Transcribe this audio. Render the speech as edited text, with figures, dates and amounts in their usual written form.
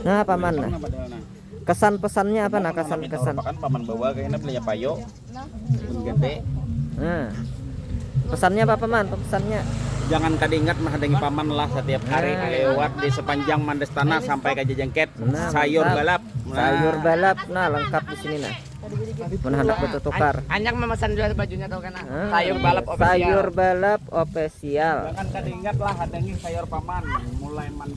Nah, paman nah. Kesan pesannya apa nah kesan Kan paman bawa kayaknya belinya payo. Gede. Nah. Pesannya apa paman? Pesannya Jangan kadingat menghadangi paman lah setiap hari lewat di sepanjang Mandestana sampai ke Jejengket. Nah, Sayur mantap. balap. Sayur balap nah lengkap di sini nah. Menghadap betul tukar. Anjak memesan juga bajunya tau kan? Sayur balap official. Sayur balap official. Jangan kadingat lah hadangi sayur paman mulai Mandestana